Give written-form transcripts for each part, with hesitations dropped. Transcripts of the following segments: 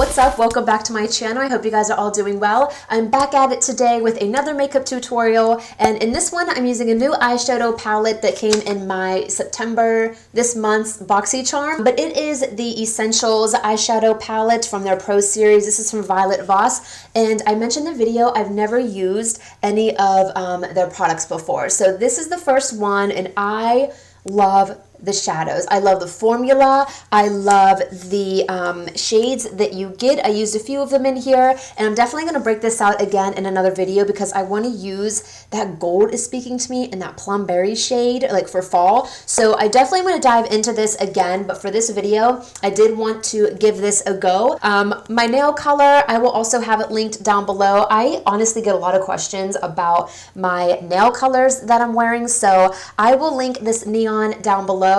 What's up? Welcome back to my channel. I hope you guys are all doing well. I'm back at it today with another makeup tutorial, and in this one I'm using a new eyeshadow palette that came in my September this month's BoxyCharm, but it is the Essentials eyeshadow palette from their Pro Series. This is from Violet Voss, and I mentioned in the video I've never used any of their products before, so this is the first one, and I love the shadows. I love the formula. I love the shades that you get. I used a few of them in here, and I'm definitely going to break this out again in another video because I want to use that gold is speaking to me and that plum berry shade like for fall. So I definitely want to dive into this again, but for this video I did want to give this a go. My nail color, I will also have it linked down below. I honestly get a lot of questions about my nail colors that I'm wearing, so I will link this neon down below.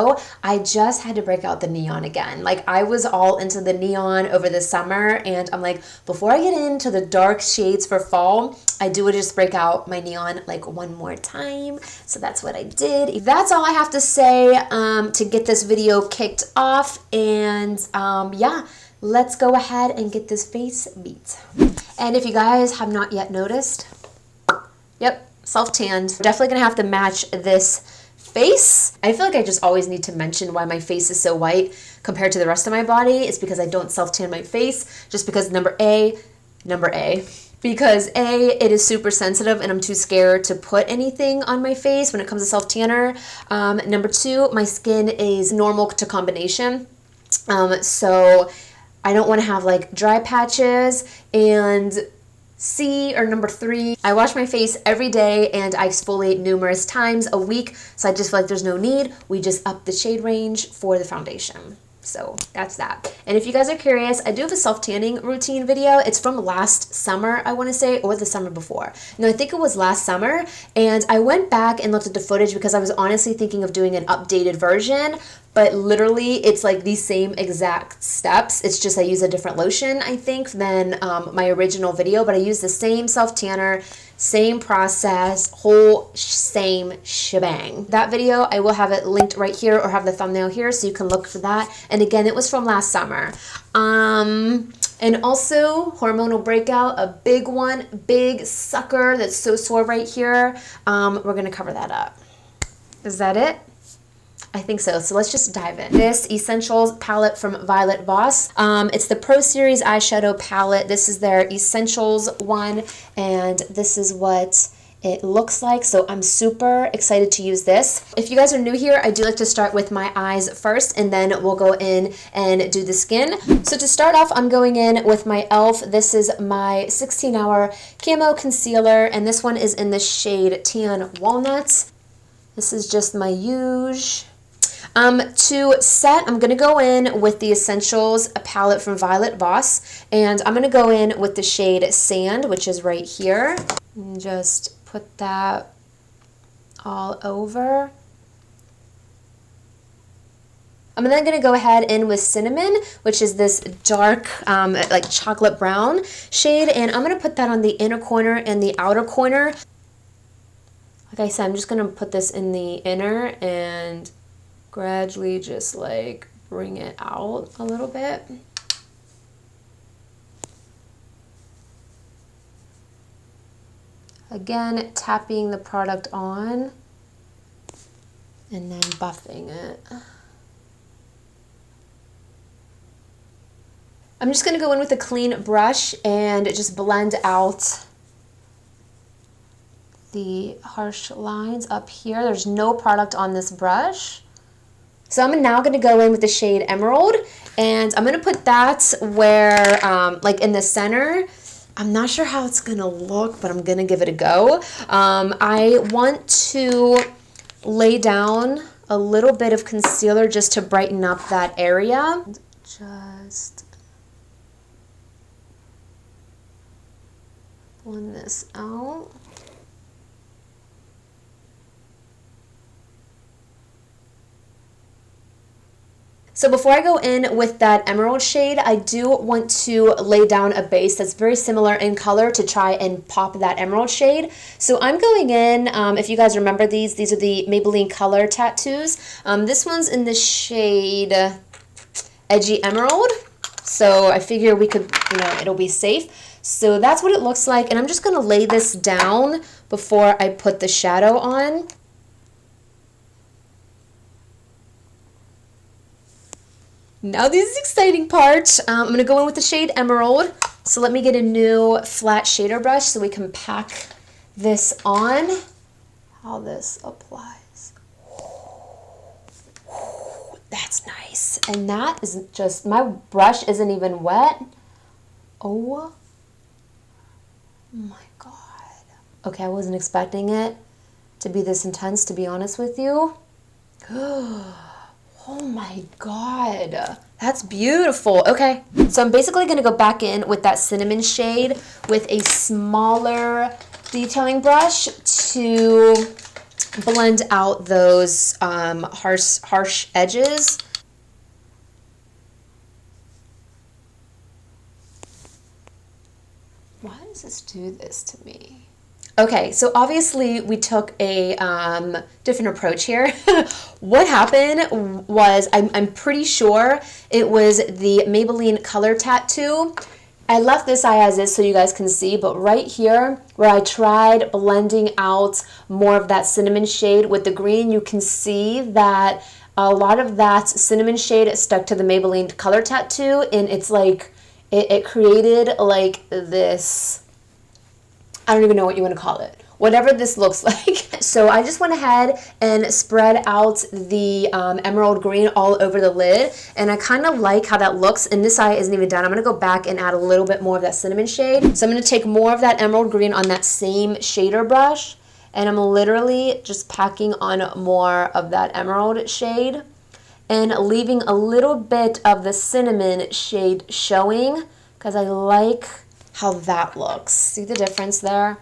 I just had to break out the neon again. Like, I was all into the neon over the summer, and I'm like, before I get into the dark shades for fall, I do just break out my neon like one more time. So that's what I did. That's all I have to say to get this video kicked off, and yeah, let's go ahead and get this face beat. And if you guys have not yet noticed, yep, self-tanned. Definitely gonna have to match this face. I feel like I just always need to mention why my face is so white compared to the rest of my body. It's because I don't self-tan my face, just because number A, because A, it is super sensitive and I'm too scared to put anything on my face when it comes to self-tanner. Number two, my skin is normal to combination. So I don't want to have like dry patches. And C, or number three, I wash my face every day and I exfoliate numerous times a week, so I just feel like there's no need. We just up the shade range for the foundation. So that's that. And if you guys are curious, I do have a self-tanning routine video. It's from last summer, I want to say, or the summer before. No, I think it was last summer, and I went back and looked at the footage because I was honestly thinking of doing an updated version, but literally it's like the same exact steps. It's just I use a different lotion, I think, than my original video, but I use the same self-tanner, same process, whole same shebang. That video, I will have it linked right here or have the thumbnail here so you can look for that. And again, it was from last summer. And also hormonal breakout, a big one, big sucker that's so sore right here. We're gonna cover that up. Is that it? I think so. So let's just dive in. This Essentials palette from Violet Voss. It's the Pro Series eyeshadow palette. This is their Essentials one, and this is what it looks like. So I'm super excited to use this. If you guys are new here, I do like to start with my eyes first, and then we'll go in and do the skin. So to start off, I'm going in with my e.l.f. This is my 16-hour camo concealer, and this one is in the shade Tan Walnuts. This is just my Huge. To set, I'm going to go in with the Essentials palette from Violet Voss, and I'm going to go in with the shade Sand, which is right here, and just put that all over. I'm then going to go ahead in with Cinnamon, which is this dark, like chocolate brown shade, and I'm going to put that on the inner corner and the outer corner. Like I said, I'm just going to put this in the inner and gradually just like bring it out a little bit. Again, tapping the product on and then buffing it. I'm just going to go in with a clean brush and just blend out the harsh lines up here. There's no product on this brush. So I'm now going to go in with the shade Emerald, and I'm going to put that where, like in the center. I'm not sure how it's going to look, but I'm going to give it a go. I want to lay down a little bit of concealer just to brighten up that area. Just blend this out. So before I go in with that emerald shade, I do want to lay down a base that's very similar in color to try and pop that emerald shade. So I'm going in, if you guys remember these are the Maybelline Color Tattoos. This one's in the shade Edgy Emerald. So I figure we could, you know, it'll be safe. So that's what it looks like. And I'm just going to lay this down before I put the shadow on. Now this is the exciting part. I'm going to go in with the shade Emerald. So let me get a new flat shader brush so we can pack this on. How this applies. That's nice. And that is just, my brush isn't even wet. Oh my God. Okay, I wasn't expecting it to be this intense, to be honest with you. Oh my God, that's beautiful. Okay, so I'm basically gonna go back in with that cinnamon shade with a smaller detailing brush to blend out those harsh edges. Why does this do this to me? Okay, so obviously we took a different approach here. What happened was, I'm pretty sure it was the Maybelline Color Tattoo. I left this eye as is so you guys can see, but right here where I tried blending out more of that cinnamon shade with the green, you can see that a lot of that cinnamon shade stuck to the Maybelline Color Tattoo, and it's like, it created like this, I don't even know what you want to call it, whatever this looks like. So I just went ahead and spread out the emerald green all over the lid, and I kind of like how that looks. And this eye isn't even done. I'm going to go back and add a little bit more of that cinnamon shade. So I'm going to take more of that emerald green on that same shader brush, and I'm literally just packing on more of that emerald shade and leaving a little bit of the cinnamon shade showing because I like how that looks. See the difference there?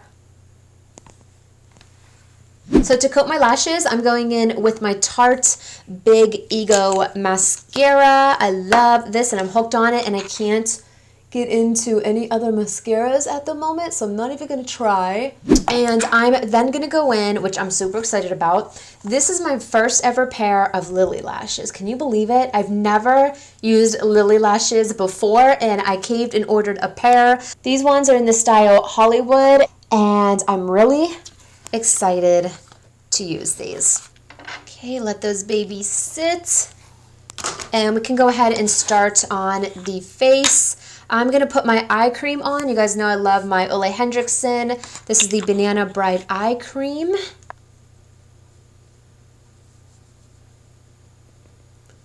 So to coat my lashes, I'm going in with my Tarte Big Ego mascara. I love this and I'm hooked on it, and I can't get into any other mascaras at the moment, so I'm not even going to try. And I'm then going to go in, which I'm super excited about. This is my first ever pair of Lily lashes. Can you believe it? I've never used Lily lashes before, and I caved and ordered a pair. These ones are in the style Hollywood, and I'm really excited to use these. Okay, let those babies sit. And we can go ahead and start on the face. I'm going to put my eye cream on. You guys know I love my Ole Henriksen. This is the Banana Bright Eye Cream.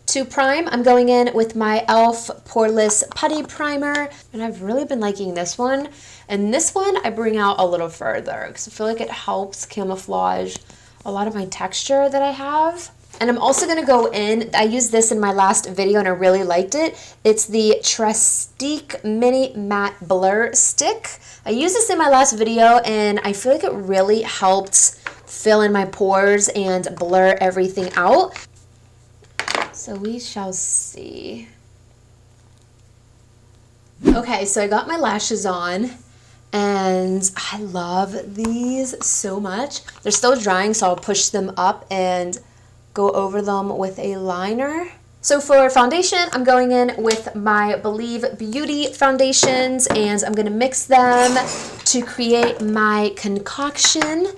To prime, I'm going in with my e.l.f. Poreless Putty Primer. And I've really been liking this one. And this one I bring out a little further because I feel like it helps camouflage a lot of my texture that I have. And I'm also going to go in, I used this in my last video and I really liked it. It's the Trestique Mini Matte Blur Stick. I used this in my last video and I feel like it really helped fill in my pores and blur everything out. So we shall see. Okay, so I got my lashes on. And I love these so much. They're still drying, so I'll push them up and go over them with a liner. So for foundation, I'm going in with my Believe Beauty foundations, and I'm going to mix them to create my concoction.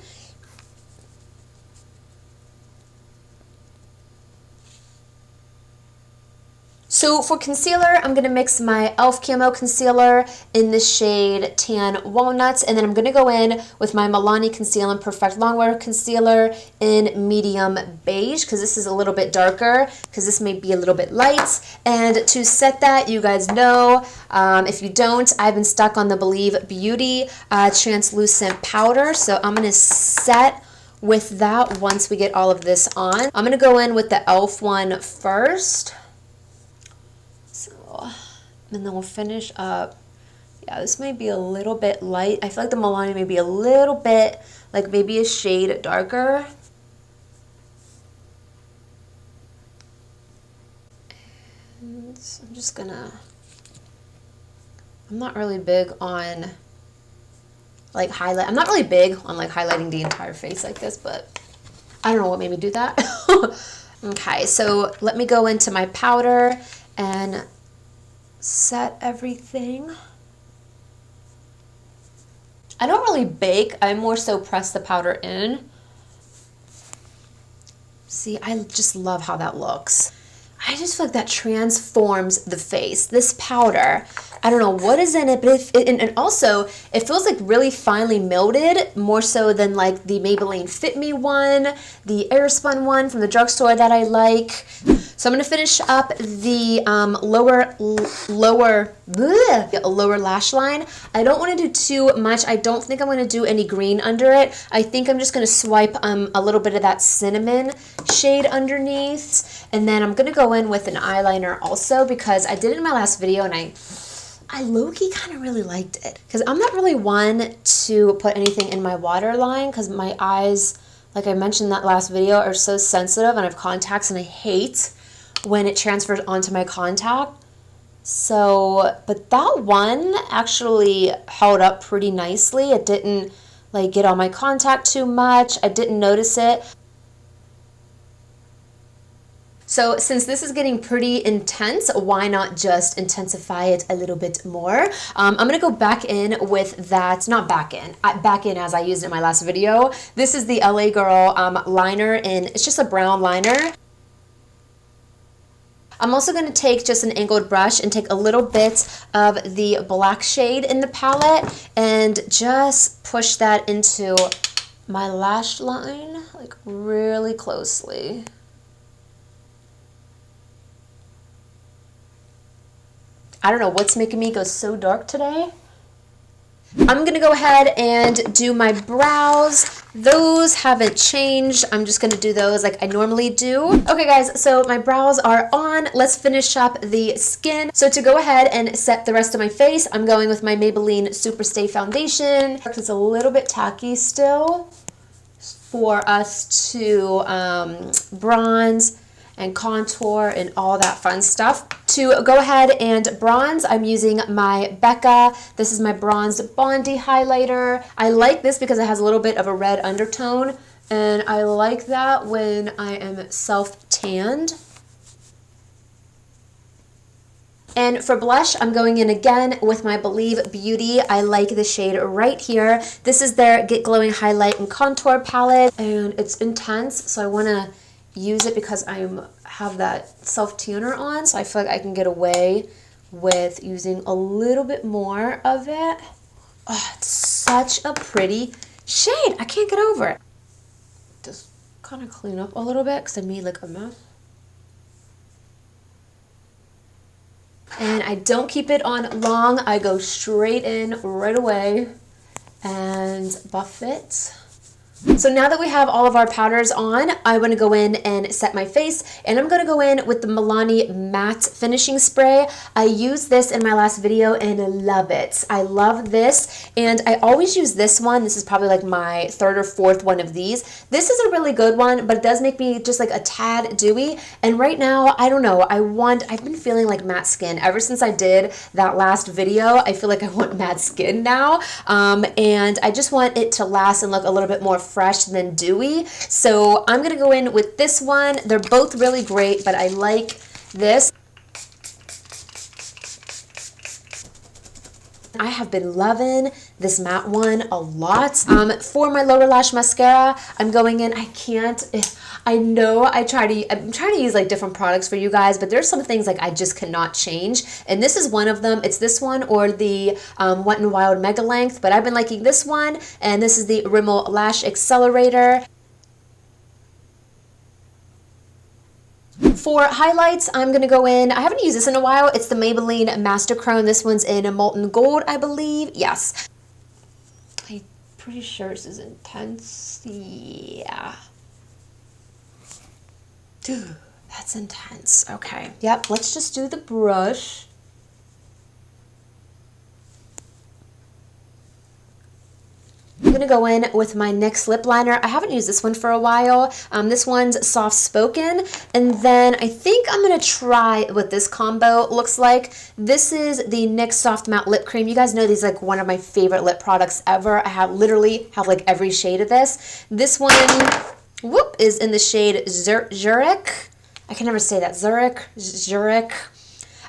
So for concealer, I'm going to mix my e.l.f. Camo Concealer in the shade Tan Walnuts, and then I'm going to go in with my Milani Conceal and Perfect Longwear Concealer in Medium Beige, because this is a little bit darker, because this may be a little bit light. And to set that, you guys know, if you don't, I've been stuck on the Believe Beauty translucent powder, so I'm going to set with that once we get all of this on. I'm going to go in with the e.l.f. one first. And then we'll finish up. Yeah, this may be a little bit light. I feel like the Milani may be a little bit, like maybe a shade darker. And so I'm just gonna, I'm not really big on like highlight. I'm not really big on like highlighting the entire face like this, but I don't know what made me do that. Okay, so let me go into my powder and set everything. I don't really bake, I more so press the powder in. See, I just love how that looks. I just feel like that transforms the face. This powder, I don't know what is in it, but and also it feels like really finely milled, more so than like the Maybelline Fit Me one, the Airspun one from the drugstore that I like. So I'm going to finish up the lower lash line. I don't want to do too much. I don't think I'm going to do any green under it. I think I'm just going to swipe a little bit of that cinnamon shade underneath. And then I'm going to go in with an eyeliner also because I did it in my last video and I low-key kind of really liked it. Because I'm not really one to put anything in my waterline because my eyes, like I mentioned in that last video, are so sensitive and I have contacts and I hate when it transfers onto my contact. So, but that one actually held up pretty nicely. It didn't like get on my contact too much. I didn't notice it. So since this is getting pretty intense, why not just intensify it a little bit more? I'm gonna go back in with that, not back in as I used it in my last video. This is the LA Girl liner, and it's just a brown liner. I'm also going to take just an angled brush and take a little bit of the black shade in the palette and just push that into my lash line, like really closely. I don't know what's making me go so dark today. I'm going to go ahead and do my brows. Those haven't changed. I'm just going to do those like I normally do. Okay guys, so my brows are on. Let's finish up the skin. So to go ahead and set the rest of my face, I'm going with my Maybelline Superstay Foundation. It's a little bit tacky still for us to bronze and contour and all that fun stuff. To go ahead and bronze, I'm using my Becca. This is my bronzed Bondi highlighter. I like this because it has a little bit of a red undertone, and I like that when I am self-tanned. And for blush, I'm going in again with my Believe Beauty. I like the shade right here. This is their Get Glowing Highlight and Contour palette, and it's intense, so I want to use it because I have that self-tanner on, so I feel like I can get away with using a little bit more of it. Oh, it's such a pretty shade. I can't get over it. Just kind of clean up a little bit because I made like a mess. And I don't keep it on long. I go straight in right away and buff it. So now that we have all of our powders on, I want to go in and set my face, and I'm going to go in with the Milani Matte Finishing Spray. I used this in my last video and I love it. I love this, and I always use this one. This is probably like my third or fourth one of these. This is a really good one, but it does make me just like a tad dewy, and right now, I don't know, I've been feeling like matte skin. Ever since I did that last video, I feel like I want matte skin now, and I just want it to last and look a little bit more fresh than dewy. So I'm gonna go in with this one. They're both really great, but I like this. I have been loving this matte one a lot. For my lower lash mascara, I'm going in, I'm trying to use like different products for you guys, but there's some things like I just cannot change. And this is one of them. It's this one or the Wet n Wild Mega Length, but I've been liking this one, and this is the Rimmel Lash Accelerator. For highlights, I'm going to go in, I haven't used this in a while, it's the Maybelline Master Chrome. This one's in a molten gold, I believe. Yes. I'm pretty sure this is intense. Yeah. Dude, that's intense. Okay. Yep, let's just do the brush. I'm going to go in with my NYX lip liner. I haven't used this one for a while. This one's Soft Spoken. And then I think I'm going to try what this combo looks like. This is the NYX Soft Matte Lip Cream. You guys know these are like one of my favorite lip products ever. I literally have like every shade of this. This one, is in the shade Zurich. I can never say that. Zurich.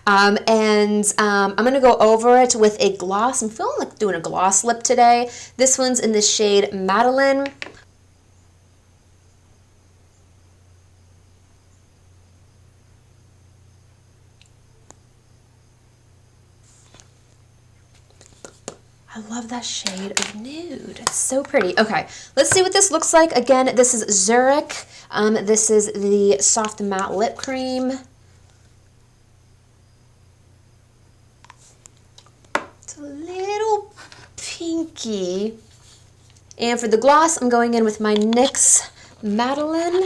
I'm going to go over it with a gloss. I'm feeling like doing a gloss lip today. This one's in the shade Madeline. I love that shade of nude. It's so pretty. Okay, let's see what this looks like. Again, this is Zurich. This is the soft matte lip cream. It's a little pinky. And for the gloss, I'm going in with my NYX Madeline.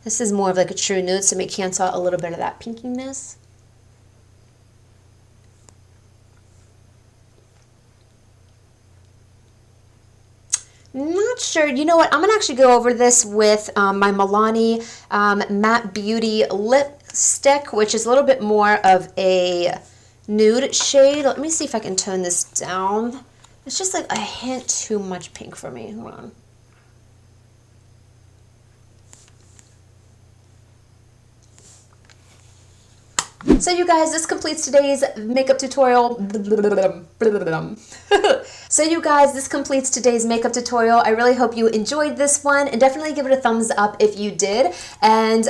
This is more of like a true nude, so may cancel out a little bit of that pinkiness. Not sure. You know what? I'm going to actually go over this with my Milani Matte Beauty lipstick, which is a little bit more of a nude shade. Let me see if I can tone this down. It's just like a hint too much pink for me. Hold on. So you guys, this completes today's makeup tutorial. So you guys, this completes today's makeup tutorial. I really hope you enjoyed this one, and definitely give it a thumbs up if you did. And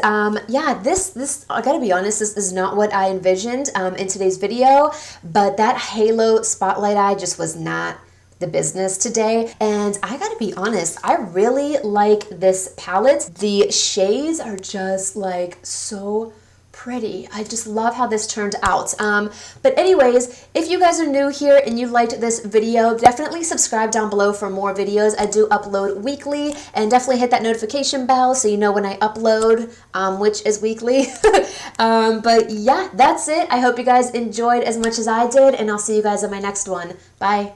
yeah, this I gotta be honest, this is not what I envisioned in today's video, but that halo spotlight eye just was not the business today. And I gotta be honest, I really like this palette. The shades are just like so pretty. I just love how this turned out. But anyways, if you guys are new here and you liked this video, definitely subscribe down below for more videos. I do upload weekly, and definitely hit that notification bell so you know when I upload, which is weekly. But yeah, that's it. I hope you guys enjoyed as much as I did, and I'll see you guys in my next one. Bye.